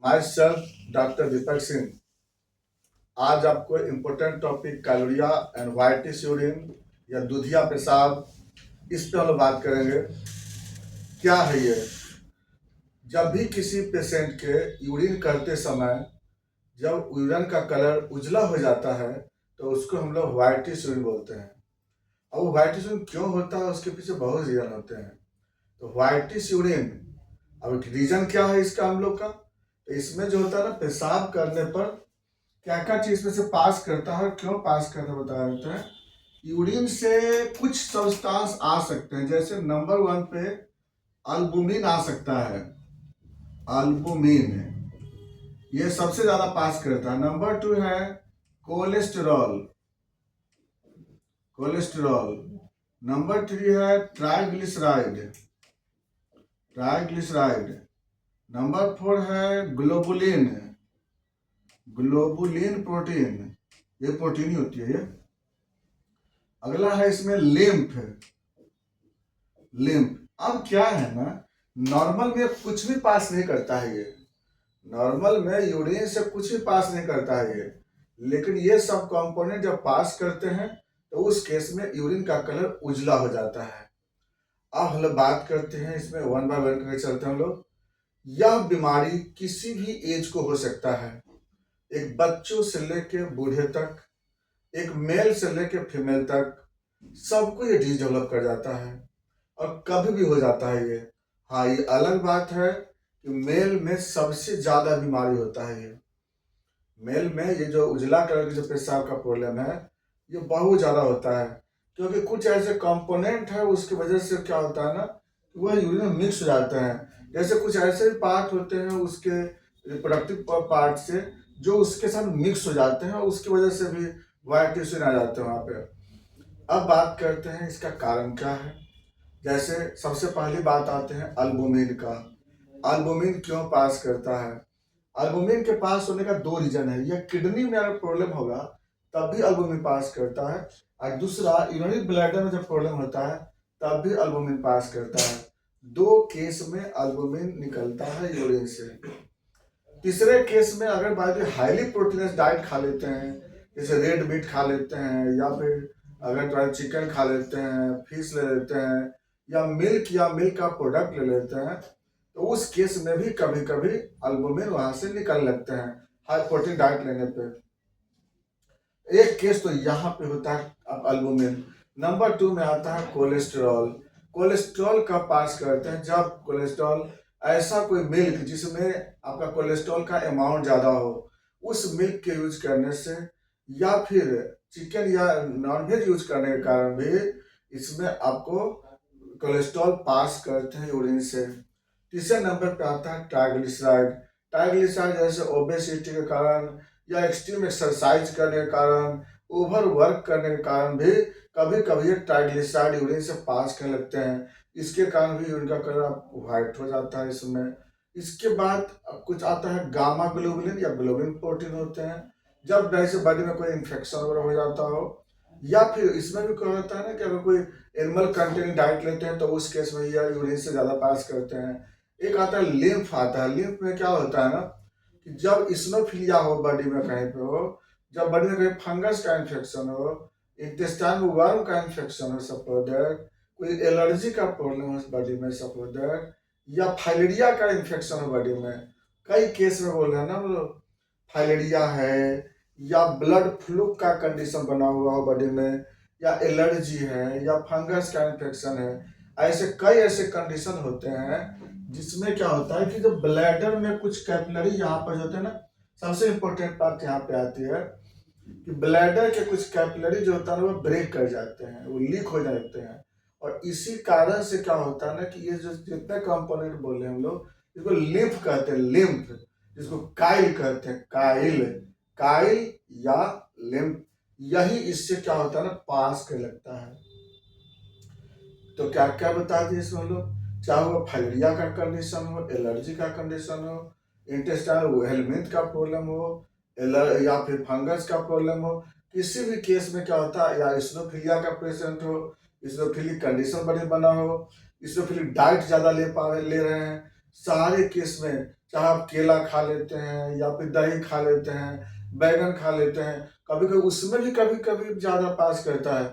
My self doctor Deepak Singh. आज आपको important topic chyluria and whitish urine या दूधिया पेशाब, इस पे हम लोग बात करेंगे। क्या है ये? जब भी किसी पेशेंट के यूरिन करते समय जब यूरिन का कलर उजला हो जाता है तो उसको हम लोग व्हाइटिश यूरिन बोलते हैं। अब वो व्हाइटिश यूरिन क्यों होता है उसके पीछे बहुत रीजन होते हैं। तो व्हाइटिश यूरिन, अब रीजन क्या है इसका हम लोग का? तो इसमें जो होता है ना, पेशाब करने पर क्या क्या चीज में से पास करता है और क्यों पास करता है बता देते हैं। यूरिन से कुछ सब्सटेंस आ सकते हैं, जैसे नंबर 1 पे अल्बुमिन आ सकता है। अल्बुमिन ये सबसे ज्यादा पास करता है। नंबर 2 है कोलेस्टेरॉल। कोलेस्टेरॉल। नंबर 3 है ट्राइग्लिसराइड। ट्राइग्लिसराइड। नंबर 4 है ग्लोबुलिन। ग्लोबुलिन प्रोटीन, ये प्रोटीन ही होती है ये। अगला है इसमें लिम्फ। लिम्फ। अब क्या है ना, नॉर्मल में कुछ भी पास नहीं करता है ये। नॉर्मल में यूरिन से कुछ भी पास नहीं करता है ये, लेकिन ये सब कंपोनेंट जब पास करते हैं तो उस केस में यूरिन का कलर उजला हो जाता है। अब हम लोग बात करते हैं इसमें, वन बाय वन करके चलते हैं हम लोग। यह बीमारी किसी भी एज को हो सकता है, एक बच्चों से लेके बूढ़े तक, एक मेल से लेके फीमेल तक, सबको ये डिजीज डेवलप कर जाता है और कभी भी हो जाता है ये। हाँ, ये अलग बात है कि मेल में सबसे ज्यादा बीमारी होता है ये। मेल में ये जो उजला कलर की जो पेशाब का प्रॉब्लम है ये बहुत ज्यादा होता है, क्योंकि कुछ ऐसे कंपोनेंट है उसकी वजह से क्या होता है ना, वह यूरिन में मिक्स हो जाते हैं। जैसे कुछ ऐसे पार्ट होते हैं उसके रिप्रोडक्टिव पार्ट से जो उसके साथ मिक्स हो जाते हैं, उसकी वजह से भी व्हाइट यूरिन आ जाते हैं वहाँ पे। अब बात करते हैं इसका कारण क्या है। जैसे सबसे पहली बात आते हैं अल्बुमिन का। अल्बुमिन क्यों पास करता है? अल्बुमिन के पास होने का दो रीजन है। यह किडनी में अगर प्रॉब्लम होगा तब भी अल्बुमिन पास करता है, और दूसरा यूरिनरी ब्लैडर में जब प्रॉब्लम होता है तब भी अल्बुमिन पास करता है। दो केस में अल्बुमिन निकलता है यूरिन से। तीसरे केस में अगर बात हाईली प्रोटीनस डाइट खा लेते हैं, जैसे रेड मीट खा लेते हैं, या फिर अगर चिकन खा लेते हैं, फिश ले लेते हैं, या मिल्क का प्रोडक्ट ले लेते हैं, तो उस केस में भी कभी कभी अल्बुमिन वहां से निकल लगते हैं हाई प्रोटीन डाइट लेने पे। एक केस तो यहाँ पे होता है अब अल्बुमिन। नंबर 2 में आता है कोलेस्ट्रॉल। कोलेस्ट्रॉल कब पास करते हैं? जब कोलेस्ट्रॉल, ऐसा कोई मिल्क जिसमें आपका कोलेस्ट्रॉल का अमाउंट ज़्यादा हो, उस मिल्क के यूज करने से, या फिर चिकन या नॉनवेज यूज करने के कारण भी इसमें आपको कोलेस्ट्रॉल पास करते हैं यूरिन से। तीसरे नंबर पे आता है ट्राइग्लिसराइड। ट्राइग्लिसराइड जैसे ओबेसिटी के कारण या एक्सट्रीम एक्सरसाइज करने के कारण, ओवर वर्क करने के कारण भी कभी कभी ये ट्राइग्लिसराइड यूरिन से पास करने लगते हैं। इसके कारण भी यूरिन का कलर व्हाइट हो जाता है इसमें। इसके बाद कुछ आता है गामा ग्लोबुलिन या ग्लोबुलिन प्रोटीन होते हैं। जब जैसे बॉडी में कोई इन्फेक्शन वगैरह हो जाता हो, या फिर इसमें भी क्या होता है ना कि अगर कोई एनिमल कंटेनिंग डाइट लेते हैं तो उस केस में यह यूरिन से ज़्यादा पास करते हैं। एक आता है लिम्फ। आता है लिम्फ में क्या होता है ना कि जब इसनोफिलिया हो बॉडी में कहीं पे हो, जब बॉडी में कहीं फंगस का इन्फेक्शन हो, इंटेस्टाइन में वर्म का इन्फेक्शन हो सपोज दैट, कोई एलर्जी का प्रॉब्लम हो बॉडी में सपोज दैट, या फाइलेरिया का इन्फेक्शन हो बॉडी में। कई केस में बोल रहे हैं ना हम लोग, फाइलेरिया है, या ब्लड फ्लू का कंडीशन बना हुआ हो बॉडी में, या एलर्जी है, या फंगस का इन्फेक्शन है। ऐसे कई ऐसे कंडीशन होते हैं जिसमें क्या होता है कि जब ब्लैडर में कुछ कैपिलरी यहाँ पर होते हैं ना, सबसे इंपॉर्टेंट बात यहाँ पे आती है कि ब्लैडर के कुछ कैपिलरी जो होता है ना वो ब्रेक कर जाते हैं, वो लीक हो जाते हैं। और इसी कारण से क्या होता है ना कि ये जो जितने कंपोनेंट बोले हम लोग, इसको लिम्फ कहते हैं। लिम्फ, जिसको काइल कहते हैं। काइल, काइल या लिम्फ, यही इससे क्या होता है ना पास कर लगता है। तो क्या क्या बता दिए इसमें हम लोग, चाहे वो फाइलेरिया का कंडीशन हो, एलर्जी का कंडीशन हो, इंटेस्टाइनल हेलमिंथ का प्रॉब्लम हो, या फिर फंगस का प्रॉब्लम हो, किसी भी केस में क्या होता है, या इसनोफिलिया का पेशेंट हो, इसनोफिलिक कंडीशन बड़ी बना हो, इसनोफिलिक डाइट ज़्यादा ले रहे हैं, सारे केस में, चाहे आप केला खा लेते हैं या फिर दही खा लेते हैं, बैंगन खा लेते हैं, कभी कभी उसमें भी कभी कभी ज्यादा पास करता है,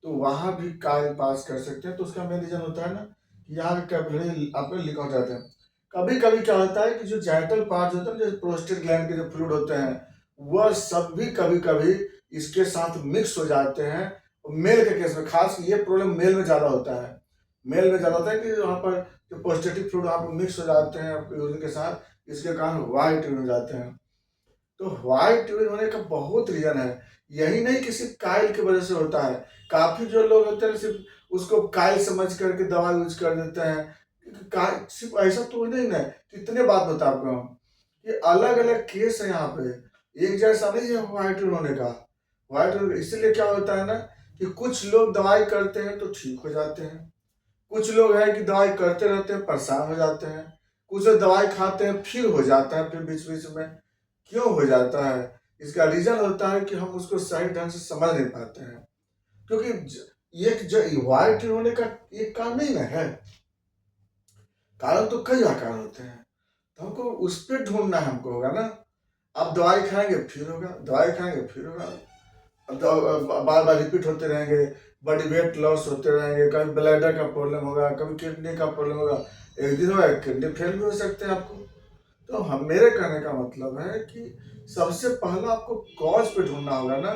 तो वहां भी कायल पास कर सकते हैं। तो उसका मेन रीजन होता है ना कि यहाँ कैपिलरी आपको लीक हो जाते हैं। कभी कभी क्या होता है कि जो जाइटल पार्ट होते हैं, जैसे प्रोस्टेट ग्लैंड के जो फ्लूइड होते हैं, वह सब भी कभी कभी इसके साथ मिक्स हो जाते हैं। मेल के केस में खास ये प्रॉब्लम मेल में ज्यादा होता है। मेल में ज्यादा होता है कि वहाँ पर जो प्रोस्टेटिक फ्लूइड वहाँ पर मिक्स हो जाते हैं आपके यूरिन के साथ, इसके कारण व्हाइट यूरिन हो जाते हैं। तो व्हाइट यूरिन होने का बहुत रीजन है। यही नहीं कि सिर्फ काइल की वजह से होता है। काफी जो लोग होते हैं सिर्फ उसको काइल समझ करके दवा यूज कर देते हैं। सिर्फ ऐसा तो नहीं ना, कितने बात बता आपको हम, ये अलग अलग केस है यहाँ पे, एक जैसा नहीं है व्हाइट यूरिन होने का। व्हाइट यूरिन इसलिए क्या होता है ना कि कुछ लोग दवाई करते हैं तो ठीक हो जाते हैं, कुछ लोग हैं कि दवाई करते रहते हैं परेशान हो जाते हैं, कुछ लोग दवाई खाते हैं फिर हो जाता है, फिर बीच बीच में क्यों हो जाता है। इसका रीजन होता है कि हम उसको सही ढंग से समझ नहीं पाते हैं, क्योंकि ये जो व्हाइट होने का एक कारण नहीं ना है, कारण तो कई कारण होते हैं। तो हमको उस पर ढूंढना हमको होगा ना। आप दवाई खाएंगे फिर होगा, दवाई खाएंगे फिर होगा, अब तो बार बार रिपीट होते रहेंगे, बॉडी वेट लॉस होते रहेंगे, कभी ब्लैडर का प्रॉब्लम होगा, कभी किडनी का प्रॉब्लम होगा, एक दिन होगा किडनी फेल भी हो सकते हैं आपको। तो हम मेरे कहने का मतलब है कि सबसे पहला आपको कॉज पे ढूंढना होगा ना,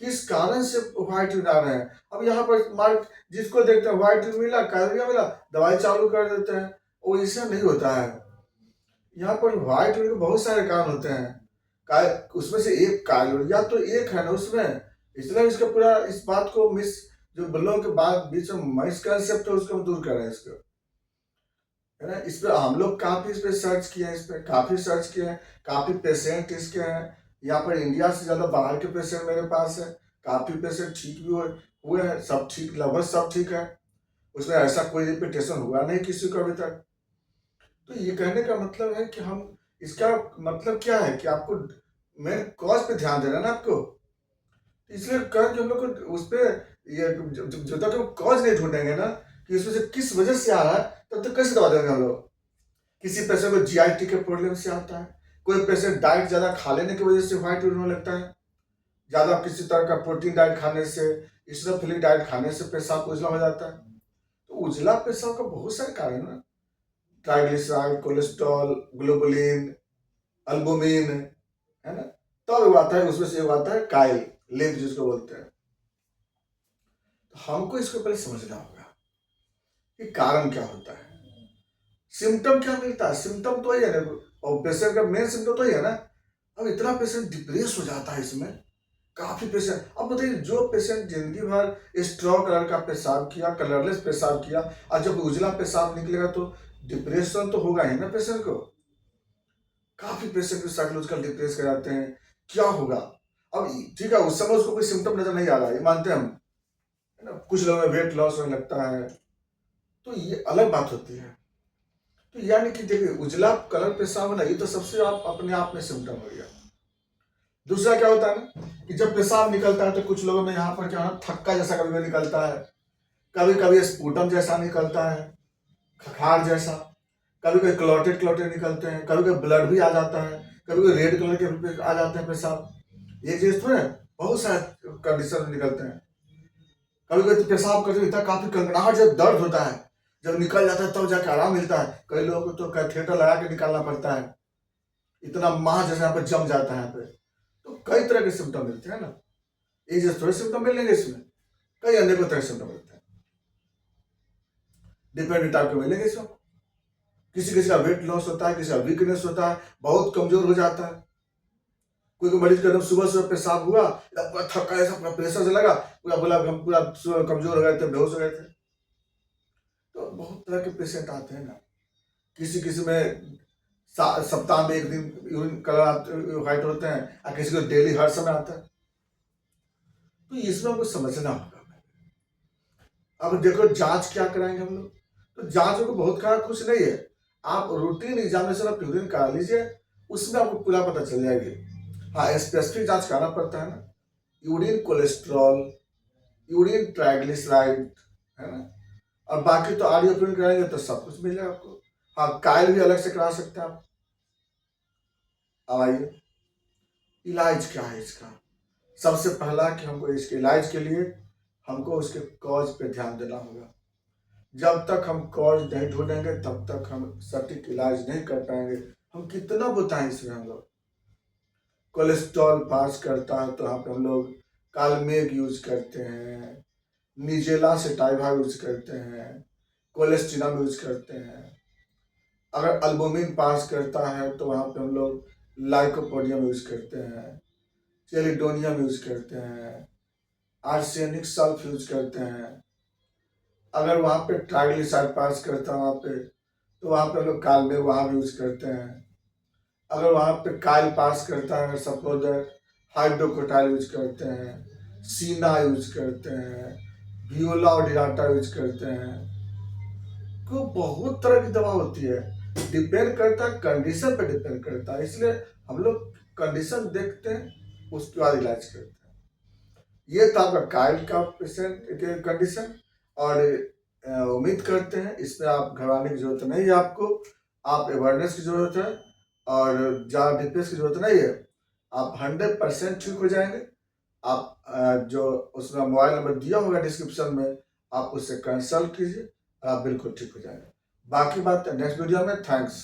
किस कारण से व्हाइट यूरिन आ रहे हैं। अब यहाँ पर मार्क जिसको देखते हैं व्हाइट यूरिन मिला, कायरिया मिला, दवाई चालू कर देते हैं, वो इससे नहीं होता है। यहाँ पर व्हाइट यूरिन के बहुत सारे कारण होते हैं, उसमें से एक कारण या तो एक है ना उसमें, इसलिए इसका पूरा इस बात को मिस जो बल्लों के बाद बीच में मिसकंसेप्ट है उसको हम दूर कर रहे हैं इसको, है ना। इस पर हम लोग काफी इस पे सर्च किए हैं, इस पे काफी सर्च किए हैं, काफी पेशेंट इसके हैं। यहाँ पर इंडिया से ज्यादा बाहर के पेशेंट मेरे पास है, काफी पेशेंट ठीक भी हुए हैं, सब ठीक, लगभग सब ठीक है, उसमें ऐसा कोई रिपीटेशन हुआ नहीं किसी को अभी तक। तो ये कहने का मतलब है कि हम इसका मतलब क्या है कि आपको मेन कॉज पे ध्यान देना है ना आपको, इसलिए कह कि हम लोग को उस पर ये जो तक हम कॉज नहीं ढूंढेंगे ना कि इसमें से किस वजह से आ रहा है, तब तक कैसे दवा देंगे हम लोग। किसी पेशेंट को जीआईटी के प्रॉब्लम से आता है, कोई पेशेंट डाइट ज्यादा खा लेने की वजह से व्हाइट यूरिन होने लगता है, ज्यादा किसी तरह का प्रोटीन डाइट खाने से, इसनोफिलिक डाइट खाने से पेशाब उजला हो जाता है। तो उजला पेशाब का बहुत सारे कारण है ना, ट्राइग्लिसराइड, कोलेस्ट्रॉल, ग्लोबुलिन, अल्बुमिन, है ना। तब आता है उसमें से आता है काइल, लिम्फ जिसको बोलते हैं। तो हमको इसको पहले समझना होगा कि कारण क्या होता है, सिम्टम क्या मिलता है। सिम्टम तो ही है ना, और पेशेंट का मेन सिम्टम तो ही है ना। अब इतना पेशेंट डिप्रेस हो जाता है इसमें, काफी पेशेंट। अब बताइए जो पेशेंट जिंदगी भर स्ट्रॉ कलर का पेशाब किया, कलरलेस पेशाब किया, और जब उजला पेशाब निकलेगा तो डिप्रेशन तो होगा ही ना पेशेंट को। काफी पेशेंट साइकोलॉजिकल डिप्रेस कर जाते हैं, क्या होगा। अब ठीक है उस समय उसको कोई सिम्टम नजर नहीं आ रहा है, ये मानते हैं हम, है ना। कुछ लोगों में वेट लॉस होने लगता है, तो ये अलग बात होती है। तो यानी कि देखिए उजला कलर पेशाब होना ये तो सबसे आप अपने आप में सिम्टम हो गया। दूसरा क्या होता है ना कि जब पेशाब निकलता है तो कुछ लोगों में यहाँ पर क्या है, थक्का जैसा कभी कभी निकलता है, कभी कभी स्पूटम जैसा निकलता है, खखार जैसा, कभी कभी क्लॉटेड क्लॉटेड निकलते हैं, कभी कभी ब्लड भी आ जाता है, कभी कभी रेड कलर के आ जाते हैं पेशाब। ये चीज तो है, बहुत सारे कंडीशन निकलते हैं। कभी कभी तो पेशाब करते इतना काफी कनकनाहट जब दर्द होता है, जब निकल जाता है तब जाके आराम मिलता है। कई लोगों को तो कैथेटर लगा के निकालना पड़ता है, इतना माह जैसे यहाँ पे जम जाता है यहाँ पे। तो कई तरह के सिम्टम मिलते हैं ना, एक जैसे थोड़े सिम्टम मिलेंगे इसमें, कई अनेकों तरह के सिम्टम मिलते हैं, डिपेंडेंट टाइप के मिलेंगे इसमें। किसी किसी का वेट लॉस होता है, किसी का वीकनेस होता है, बहुत कमजोर हो जाता है। कोई कोई मरीज का एकदम सुबह सुबह पेशाब हुआ, पूरा थका ऐसा, पूरा प्रेशर से लगा, पूरा बोला हम पूरा कमजोर हो गए थे, बेहोश हो गए थे। तो बहुत तरह के पेशेंट आते हैं ना, किसी किसी में सप्ताह में एक दिन यूरिन कलर व्हाइट होते हैं, और किसी को डेली हर समय आता है। तो इसमें हमको समझना होगा। अब देखो जांच क्या कराएंगे हम लोग, तो जांच को बहुत खराब कुछ नहीं है, आप रूटीन एग्जामिनेशन ऑफ यूरिन करा लीजिए, उसमें आपको पूरा पता चल जाएगी। हाँ स्पेसिफिक जांच कराना पड़ता है ना, यूरिन कोलेस्ट्रॉल, यूरिन ट्राइग्लिसराइड, है ना। और बाकी तो आरडीओ प्रिंट कराएंगे तो सब कुछ मिलेगा आपको। हाँ, कायल भी अलग से करा सकते हैं आप। अब आइए, इलाज क्या है इसका। सबसे पहला कि हमको इसके इलाज के लिए हमको उसके कॉज पे ध्यान देना होगा। जब तक हम कॉज नहीं ढूंढेंगे तब तक हम सटीक इलाज नहीं कर पाएंगे। हम कितना बताएं इसमें। हम लोग कोलेस्ट्रॉल पास करता है तो यहाँ पे हम लोग कालमेग यूज करते हैं, निजेला सेटाइवा यूज करते हैं, कोलेस्टिनम यूज करते हैं। अगर अल्बुमिन पास करता है तो वहाँ पे हम लोग लाइकोपोडियम यूज करते हैं, चेलिडोनियम यूज करते हैं, आर्सेनिक सल्फ यूज करते हैं। अगर वहाँ पे ट्राइग्लिसराइड पास करता है वहाँ पे तो वहाँ पे हम लोग कालमेग वहाँ भी यूज करते हैं। अगर वहाँ पे कायल पास करता है सपोज हाइड्रोकोटाइल यूज करते हैं, सीना यूज करते हैं, वियोला और डिराटा यूज करते हैं। को बहुत तरह की दवा होती है, डिपेंड करता है कंडीशन पे डिपेंड करता है। इसलिए हम लोग कंडीशन देखते हैं उसके बाद इलाज करते हैं। ये था आपका कायल का पेशेंट के कंडीशन। और उम्मीद करते हैं इसमें आप घबराने की जरूरत नहीं है आपको। आप अवेयरनेस की जरूरत है और ज़्यादा डिप्रेस की जरूरत नहीं है। आप 100% ठीक हो जाएंगे। आप जो उसमें मोबाइल नंबर दिया होगा डिस्क्रिप्शन में, आप उससे कंसल्ट कीजिए, आप बिल्कुल ठीक हो जाएंगे। बाकी बात नेक्स्ट वीडियो में। थैंक्स।